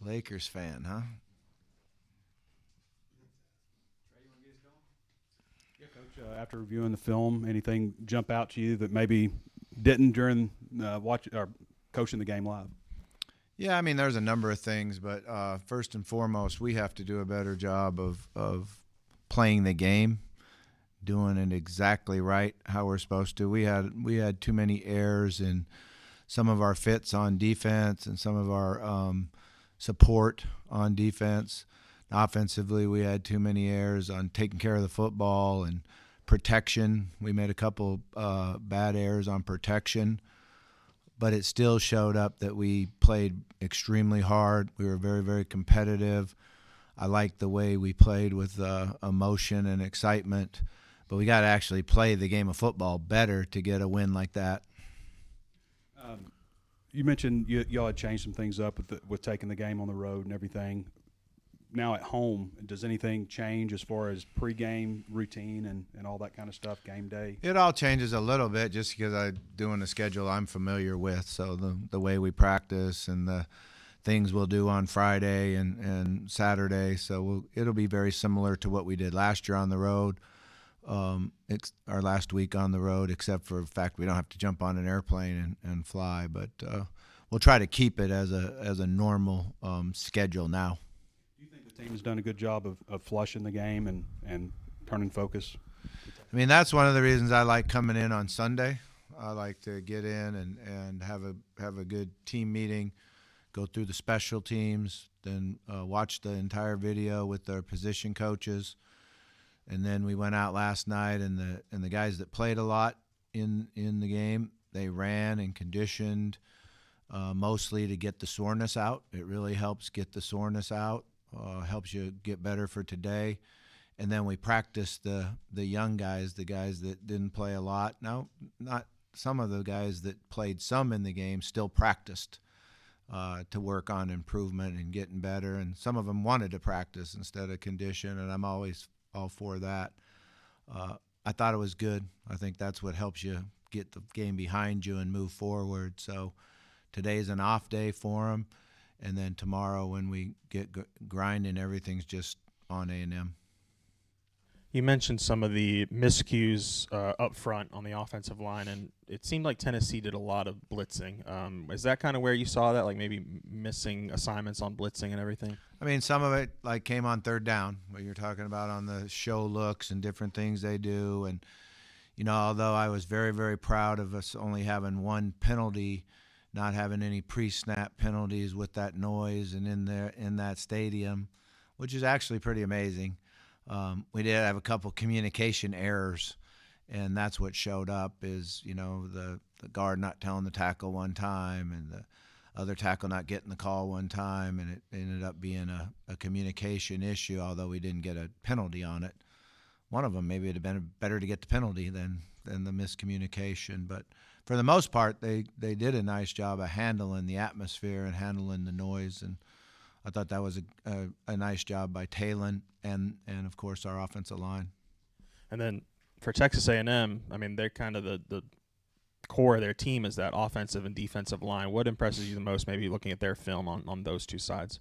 Lakers fan, huh? Yeah, Coach. After reviewing the film, anything jump out to you that maybe didn't during watch or coaching the game live? Yeah, I mean, there's a number of things, but first and foremost, we have to do a better job of playing the game, doing it exactly right how we're supposed to. We had too many errors in some of our fits on defense and some of our support on defense. Offensively, we had too many errors on taking care of the football and protection. We made a couple bad errors on protection, but it still showed up that we played extremely hard. We were very, very competitive. I liked the way we played with emotion and excitement, but we got to actually play the game of football better to get a win like that. You mentioned y'all had changed some things up with taking the game on the road and everything. Now at home, does anything change as far as pregame routine and all that kind of stuff, game day? It all changes a little bit just because I'm doing a schedule I'm familiar with. So the way we practice and the things we'll do on Friday and Saturday. So it'll be very similar to what we did last year on the road, our last week on the road, except for the fact we don't have to jump on an airplane and fly. But we'll try to keep it as a normal schedule now. The team has done a good job of flushing the game and turning focus. I mean, that's one of the reasons I like coming in on Sunday. I like to get in and have a good team meeting, go through the special teams, then watch the entire video with our position coaches. And then we went out last night, and the guys that played a lot in the game, they ran and conditioned mostly to get the soreness out. It really helps get the soreness out. Helps you get better for today. And then we practiced the young guys, the guys that didn't play a lot. Now, not some of the guys that played some in the game still practiced to work on improvement and getting better. And some of them wanted to practice instead of condition, and I'm always all for that. I thought it was good. I think that's what helps you get the game behind you and move forward. So today's an off day for them. And then tomorrow when we get grinding, everything's just on A&M. You mentioned some of the miscues up front on the offensive line, and it seemed like Tennessee did a lot of blitzing. Is that kind of where you saw that, like maybe missing assignments on blitzing and everything? I mean, some of it like came on third down, what you're talking about on the show looks and different things they do. And, you know, although I was very, very proud of us only having one penalty, not having any pre-snap penalties with that noise and in that stadium, which is actually pretty amazing. We did have a couple communication errors, and that's what showed up is, you know, the guard not telling the tackle one time and the other tackle not getting the call one time, and it ended up being a communication issue, although we didn't get a penalty on it. One of them, maybe it would have been better to get the penalty than the miscommunication, but for the most part, they did a nice job of handling the atmosphere and handling the noise, and I thought that was a nice job by Talon and of course our offensive line. And then for Texas A&M, I mean, they're kind of the core of their team is that offensive and defensive line. What impresses you the most, maybe looking at their film on those two sides?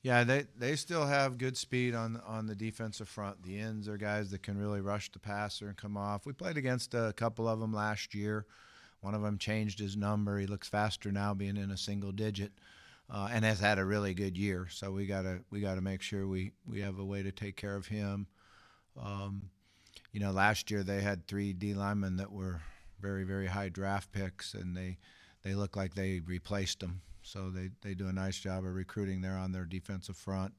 Yeah, they still have good speed on the defensive front. The ends are guys that can really rush the passer and come off. We played against a couple of them last year. One of them changed his number. He looks faster now, being in a single digit, and has had a really good year. So we gotta make sure we have a way to take care of him. You know, last year they had 3 D linemen that were very, very high draft picks, and they look like they replaced them. So they do a nice job of recruiting there on their defensive front.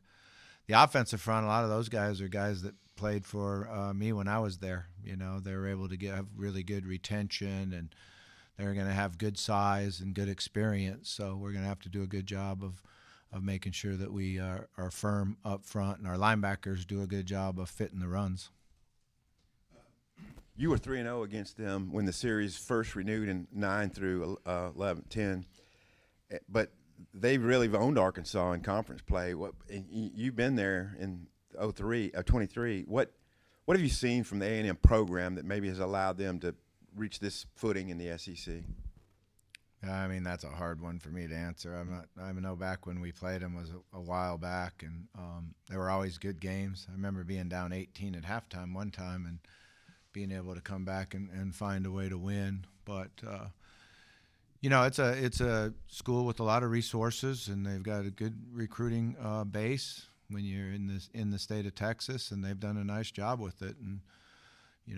The offensive front, a lot of those guys are guys that played for me when I was there. You know, they were able to have really good retention, and they're going to have good size and good experience. So we're going to have to do a good job of making sure that we are firm up front, and our linebackers do a good job of fitting the runs. You were 3-0 against them when the series first renewed in 9 through 10. But they really owned Arkansas in conference play. You've been there in 23. What have you seen from the A&M program that maybe has allowed them to reach this footing in the SEC? I mean, that's a hard one for me to answer. I know back when we played them was a while back, and they were always good games. I remember being down 18 at halftime one time and being able to come back and find a way to win. But it's a school with a lot of resources, and they've got a good recruiting base when you're in the state of Texas, and they've done a nice job with it. And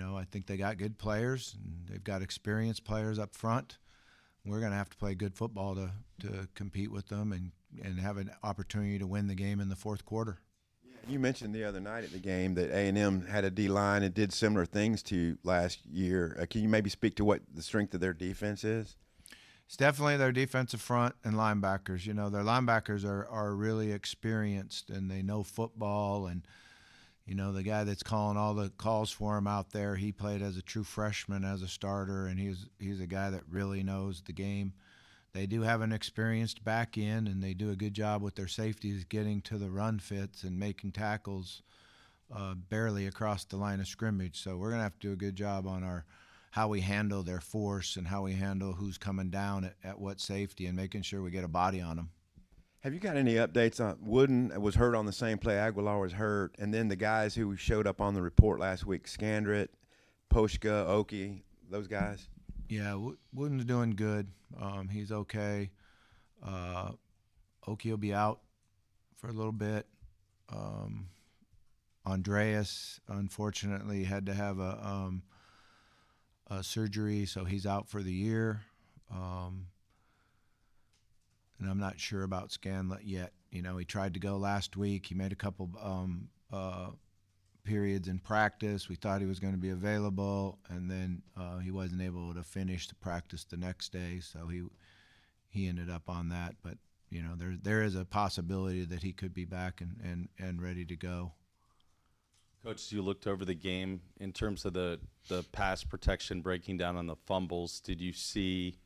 I think they got good players, and they've got experienced players up front. We're going to have to play good football to compete with them and have an opportunity to win the game in the fourth quarter. You mentioned the other night at the game that A&M had a D-line and did similar things to you last year. Can you maybe speak to what the strength of their defense is? It's definitely their defensive front and linebackers. Their linebackers are really experienced, and they know football. And, the guy that's calling all the calls for him out there, he played as a true freshman as a starter, and he's a guy that really knows the game. They do have an experienced back end, and they do a good job with their safeties getting to the run fits and making tackles barely across the line of scrimmage. So we're going to have to do a good job on how we handle their force and how we handle who's coming down at what safety and making sure we get a body on them. Have you got any updates on Wooden was hurt on the same play? Aguilar was hurt. And then the guys who showed up on the report last week, Scandrett, Poshka, Oki, those guys? Yeah, Wooden's doing good. He's okay. Oki will be out for a little bit. Andreas, unfortunately, had to have a surgery, so he's out for the year. And I'm not sure about Scanlett yet. He tried to go last week. He made a couple periods in practice. We thought he was going to be available, and then he wasn't able to finish the practice the next day, so he ended up on that. But there is a possibility that he could be back and ready to go. Coach, as you looked over the game in terms of the pass protection breaking down on the fumbles, did you see?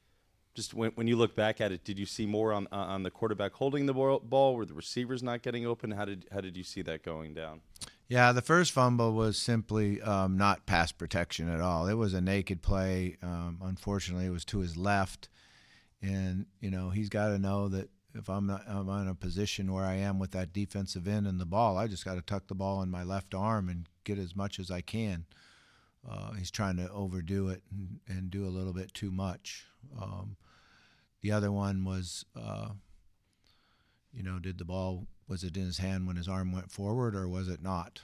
Just when you look back at it, did you see more on the quarterback holding the ball? Were the receivers not getting open? How did you see that going down? Yeah, the first fumble was simply not pass protection at all. It was a naked play. Unfortunately, it was to his left, and he's got to know that if I'm in a position where I am with that defensive end and the ball, I just got to tuck the ball in my left arm and get as much as I can. He's trying to overdo it and do a little bit too much. The other one was, did the ball, was it in his hand when his arm went forward, or was it not?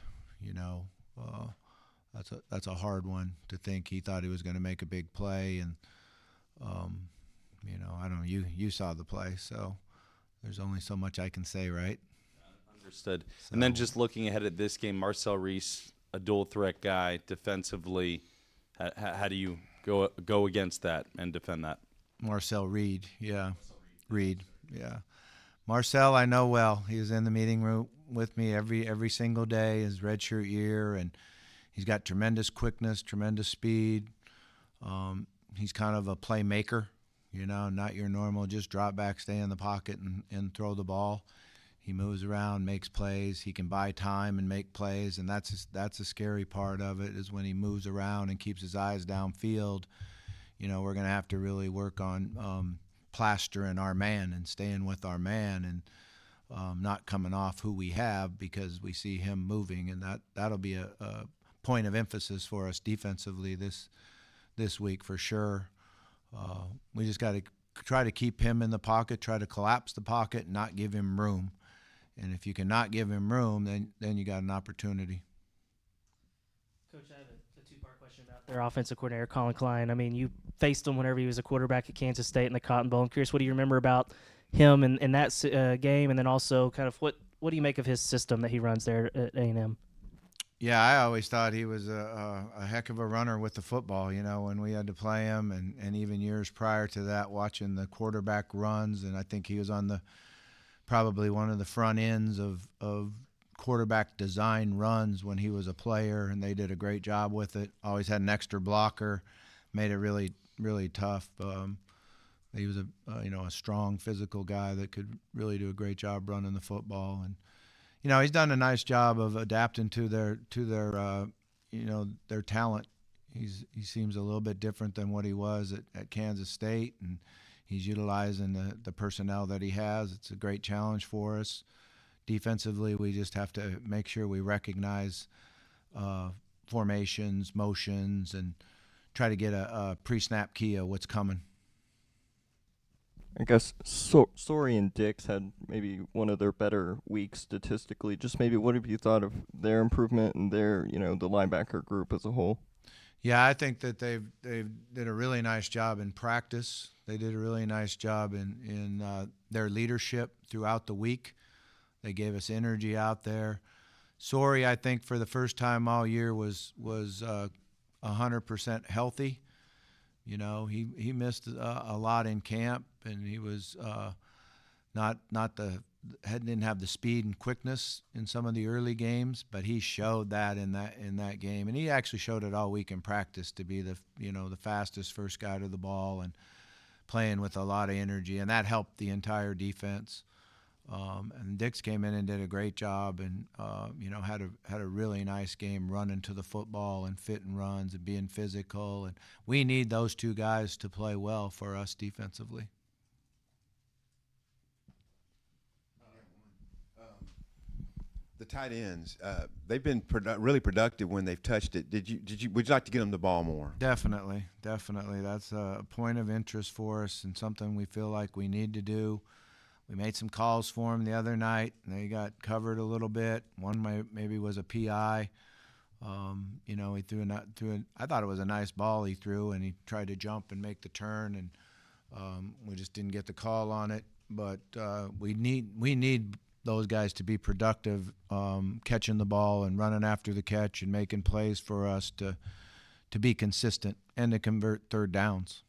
That's a hard one to think. He thought he was going to make a big play, and I don't know. You saw the play, so there's only so much I can say, right? Understood. So, and then just looking ahead at this game, Marcel Reese, a dual threat guy defensively. How do you go against that and defend that? Marcel Reed, yeah. Reed, yeah. Marcel, I know well. He was in the meeting room with me every single day, his redshirt year, and he's got tremendous quickness, tremendous speed. He's kind of a playmaker, not your normal just drop back, stay in the pocket and throw the ball. He moves around, makes plays. He can buy time and make plays, and that's a scary part of it is when he moves around and keeps his eyes downfield. We're going to have to really work on plastering our man and staying with our man and not coming off who we have because we see him moving, and that'll be a point of emphasis for us defensively this week for sure. We just got to try to keep him in the pocket, try to collapse the pocket, and not give him room. And if you cannot give him room, then you got an opportunity. Coach, I have a two-part question about their offensive coordinator, Colin Klein. I mean, you faced him whenever he was a quarterback at Kansas State in the Cotton Bowl. I'm curious, what do you remember about him in that game? And then also kind of what do you make of his system that he runs there at A&M? Yeah, I always thought he was a heck of a runner with the football, when we had to play him and even years prior to that watching the quarterback runs. And I think he was on probably one of the front ends of quarterback design runs when he was a player, and they did a great job with it. Always had an extra blocker, made it really, really tough. He was a strong physical guy that could really do a great job running the football, and he's done a nice job of adapting to their talent. He seems a little bit different than what he was at Kansas State, and He's utilizing the personnel that he has. It's a great challenge for us. Defensively, we just have to make sure we recognize formations, motions, and try to get a pre-snap key of what's coming. I guess Sori and Dix had maybe one of their better weeks statistically. Just maybe what have you thought of their improvement and their, the linebacker group as a whole? Yeah, I think that they did a really nice job in practice. They did a really nice job in their leadership throughout the week. They gave us energy out there. Sori, I think, for the first time all year was 100% healthy. He missed a lot in camp, and he was didn't have the speed and quickness in some of the early games, but he showed that in that game, and he actually showed it all week in practice to be the fastest first guy to the ball and playing with a lot of energy, and that helped the entire defense. And Dix came in and did a great job, and had a really nice game running to the football and fitting runs and being physical. And we need those two guys to play well for us defensively. The tight ends, they've been really productive when they've touched it. Would you like to get them the ball more? Definitely. That's a point of interest for us and something we feel like we need to do. We made some calls for him the other night, and they got covered a little bit. One maybe was a PI. He threw I thought it was a nice ball he threw, and he tried to jump and make the turn, and we just didn't get the call on it. But we need those guys to be productive, catching the ball and running after the catch and making plays for us to be consistent and to convert third downs.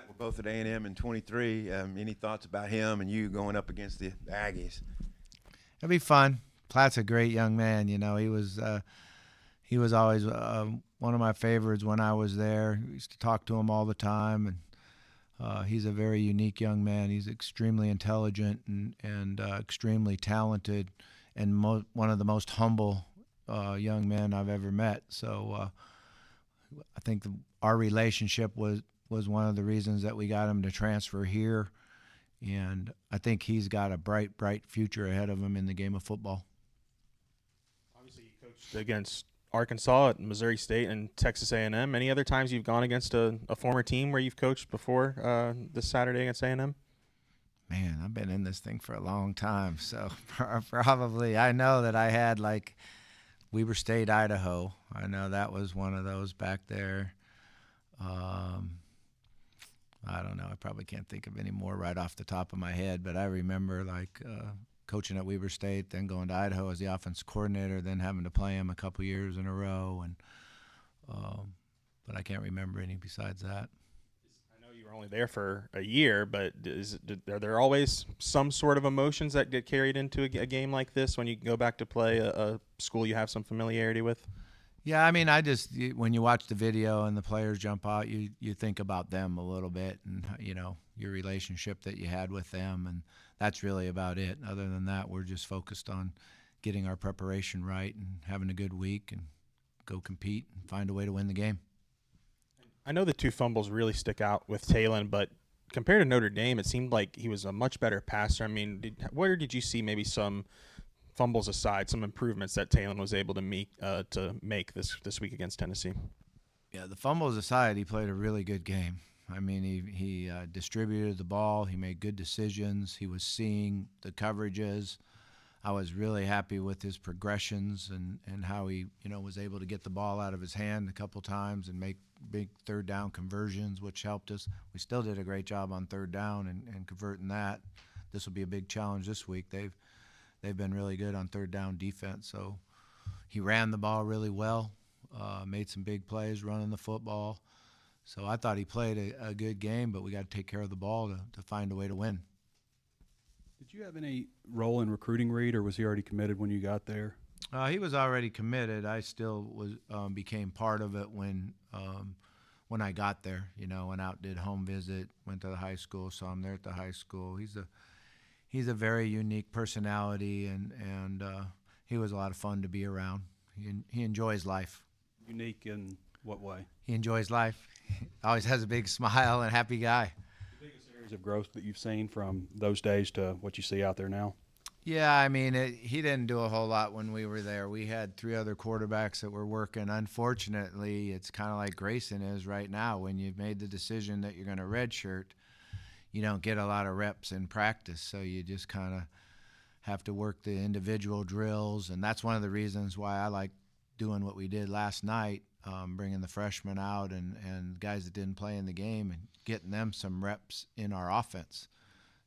We're both at A&M in 23. Any thoughts about him and you going up against the Aggies? It'll be fun. Platt's a great young man. He was always one of my favorites when I was there. We used to talk to him all the time, and he's a very unique young man. He's extremely intelligent and extremely talented, and one of the most humble young men I've ever met. So I think our relationship was one of the reasons that we got him to transfer here, and I think he's got a bright future ahead of him in the game of football. Obviously, you coached against Arkansas at Missouri State and Texas A&M. Any other times you've gone against a former team where you've coached before this Saturday against A&M? Man, I've been in this thing for a long time, so probably I know that I had like Weber State, Idaho. I know that was one of those back there. I don't know. I probably can't think of any more right off the top of my head, but I remember coaching at Weber State, then going to Idaho as the offense coordinator, then having to play him a couple years in a row, and but I can't remember any besides that. I know you were only there for a year, but are there always some sort of emotions that get carried into a game like this when you go back to play a school you have some familiarity with? Yeah, I mean, when you watch the video and the players jump out, you think about them a little bit and, your relationship that you had with them, and that's really about it. Other than that, we're just focused on getting our preparation right and having a good week and go compete and find a way to win the game. I know the two fumbles really stick out with Talon, but compared to Notre Dame, it seemed like he was a much better passer. I mean, where did you see maybe some – fumbles aside, some improvements that Talon was able to make this week against Tennessee? Yeah, the fumbles aside, he played a really good game. I mean, he distributed the ball. He made good decisions. He was seeing the coverages. I was really happy with his progressions and how he was able to get the ball out of his hand a couple times and make big third down conversions, which helped us. We still did a great job on third down and converting that. This will be a big challenge this week. They've been really good on third down defense. So he ran the ball really well, made some big plays running the football. So I thought he played a good game, but we got to take care of the ball to find a way to win. Did you have any role in recruiting Reed, or was he already committed when you got there? He was already committed. I still became part of it when I got there. Went out, did home visit, went to the high school, saw him there at the high school. He's a very unique personality, and he was a lot of fun to be around. He enjoys life. Unique in what way? He enjoys life. always has a big smile and happy guy. Biggest areas of growth that you've seen from those days to what you see out there now? Yeah, I mean, he didn't do a whole lot when we were there. We had 3 other quarterbacks that were working. Unfortunately, it's kind of like Grayson is right now. When you've made the decision that you're going to redshirt, you don't get a lot of reps in practice, so you just kind of have to work the individual drills, and that's one of the reasons why I like doing what we did last night, bringing the freshmen out and guys that didn't play in the game and getting them some reps in our offense.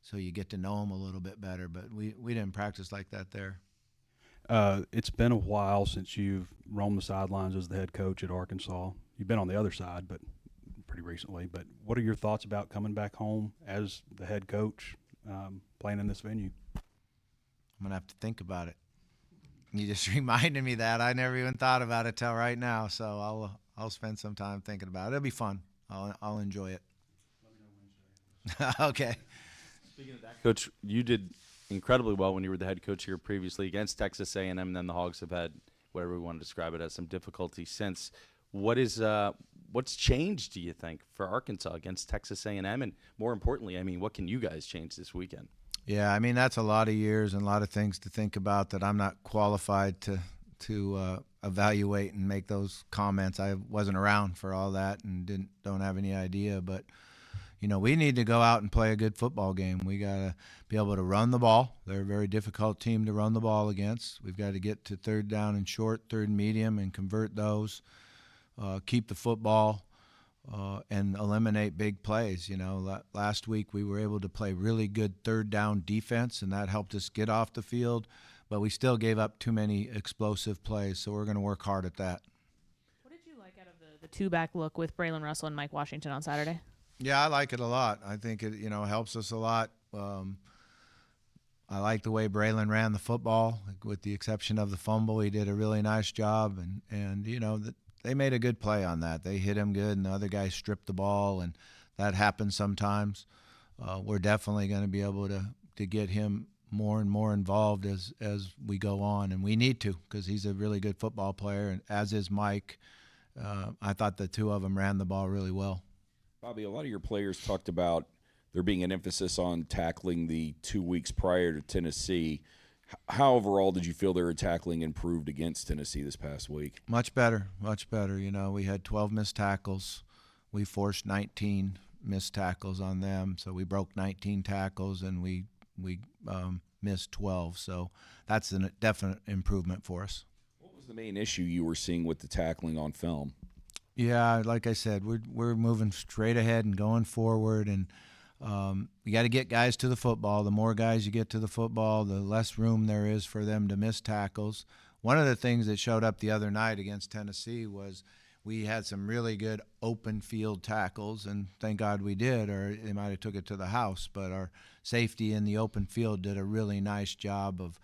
So you get to know them a little bit better, but we didn't practice like that there. It's been a while since you've roamed the sidelines as the head coach at Arkansas. You've been on the other side, but pretty recently. But what are your thoughts about coming back home as the head coach, playing in this venue? I'm going to have to think about it. You just reminded me that. I never even thought about it till right now, so I'll spend some time thinking about it. It'll be fun. I'll enjoy it. Okay. Speaking of that, Coach, you did incredibly well when you were the head coach here previously against Texas A&M, and then the Hogs have had, whatever we want to describe it as, some difficulty since. What's changed, do you think, for Arkansas against Texas A&M? And more importantly, I mean, what can you guys change this weekend? Yeah, I mean, that's a lot of years and a lot of things to think about that I'm not qualified to evaluate and make those comments. I wasn't around for all that and don't have any idea. But, you know, we need to go out and play a good football game. We got to be able to run the ball. They're a very difficult team to run the ball against. We've got to get to third down and short, third and medium, and convert those, keep the football. And eliminate big plays. You know, last week we were able to play really good third down defense, and that helped us get off the field, but we still gave up too many explosive plays, so we're going to work hard at that. What did you like out of the two-back look with Braylon Russell and Mike Washington on Saturday? Yeah, I like it a lot. I think it, helps us a lot. I like the way Braylon ran the football, with the exception of the fumble. He did a really nice job, and they made a good play on that. They hit him good, and the other guy stripped the ball, and that happens sometimes. We're definitely going to be able to get him more and more involved as we go on, and we need to, because he's a really good football player, and as is Mike. I thought the two of them ran the ball really well. Bobby, a lot of your players talked about there being an emphasis on tackling the 2 weeks prior to Tennessee. How overall did you feel their tackling improved against Tennessee this past week? Much better, much better. We had 12 missed tackles. We forced 19 missed tackles on them, so we broke 19 tackles, and we missed 12. So that's a definite improvement for us. What was the main issue you were seeing with the tackling on film? Yeah, like I said, we're moving straight ahead and going forward, and you got to get guys to the football. The more guys you get to the football, the less room there is for them to miss tackles. One of the things that showed up the other night against Tennessee was we had some really good open field tackles, and thank God we did, or they might have took it to the house. But our safety in the open field did a really nice job of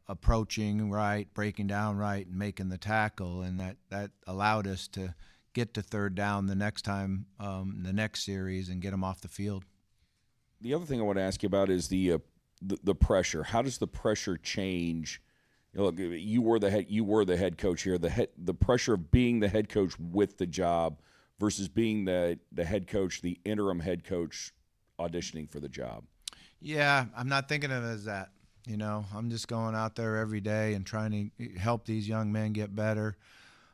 approaching right, breaking down right, and making the tackle, and that allowed us to get to third down the next time, the next series, and get them off the field. The other thing I want to ask you about is the pressure. How does the pressure change? Look, you were the head coach here. The pressure of being the head coach with the job versus being the head coach, the interim head coach auditioning for the job. Yeah, I'm not thinking of it as that. I'm just going out there every day and trying to help these young men get better.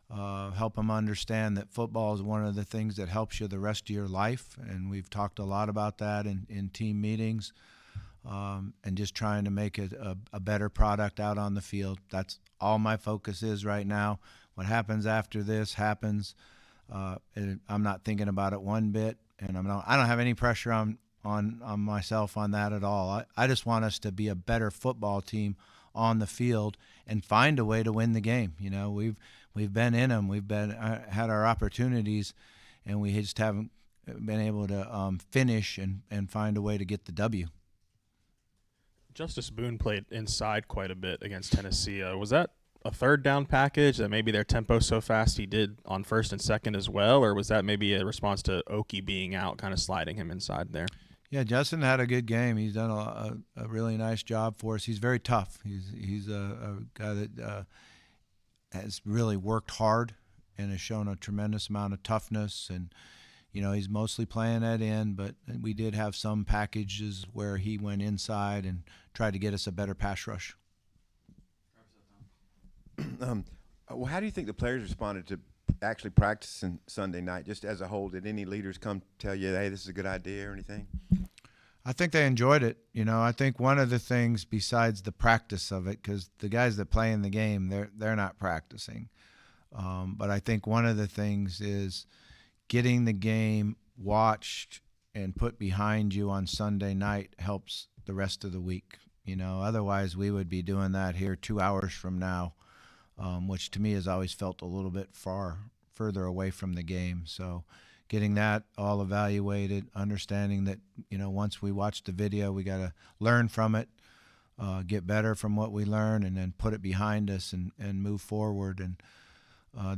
Help them understand that football is one of the things that helps you the rest of your life, and we've talked a lot about that in team meetings, and just trying to make it a better product out on the field. That's all my focus is right now. What happens after this happens. I'm not thinking about it one bit, and I don't have any pressure on myself on that at all. I just want us to be a better football team on the field and find a way to win the game. We've been in them. We've had our opportunities, and we just haven't been able to finish and find a way to get the W. Justice Boone played inside quite a bit against Tennessee. Was that a third down package that maybe their tempo so fast he did on first and second as well, or was that maybe a response to Oki being out, kind of sliding him inside there? Yeah, Justin had a good game. He's done a really nice job for us. He's very tough. He's a guy that has really worked hard and has shown a tremendous amount of toughness. And he's mostly playing at end, but we did have some packages where he went inside and tried to get us a better pass rush. Well, how do you think the players responded to actually practicing Sunday night, just as a whole? Did any leaders come tell you, hey, this is a good idea or anything? I think they enjoyed it. I think one of the things besides the practice of it, because the guys that play in the game, they're not practicing. But I think one of the things is getting the game watched and put behind you on Sunday night helps the rest of the week. Otherwise we would be doing that here 2 hours from now, which to me has always felt a little bit further away from the game. So getting that all evaluated, understanding that, once we watch the video, we got to learn from it, get better from what we learn, and then put it behind us and move forward. And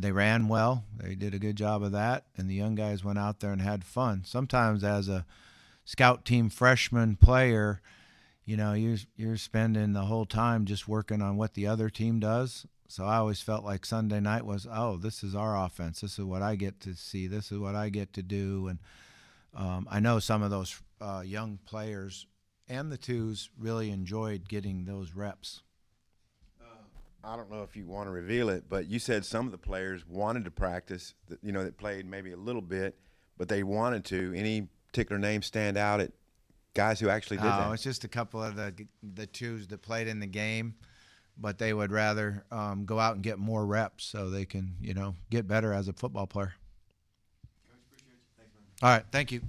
they ran well. They did a good job of that, and the young guys went out there and had fun. Sometimes as a scout team freshman player, you're spending the whole time just working on what the other team does. So I always felt like Sunday night was, this is our offense. This is what I get to see. This is what I get to do. And I know some of those young players and the twos really enjoyed getting those reps. I don't know if you want to reveal it, but you said some of the players wanted to practice, that played maybe a little bit, but they wanted to. Any particular names stand out at guys who actually did that? It's just a couple of the twos that played in the game, but they would rather go out and get more reps so they can, get better as a football player. All right, thank you.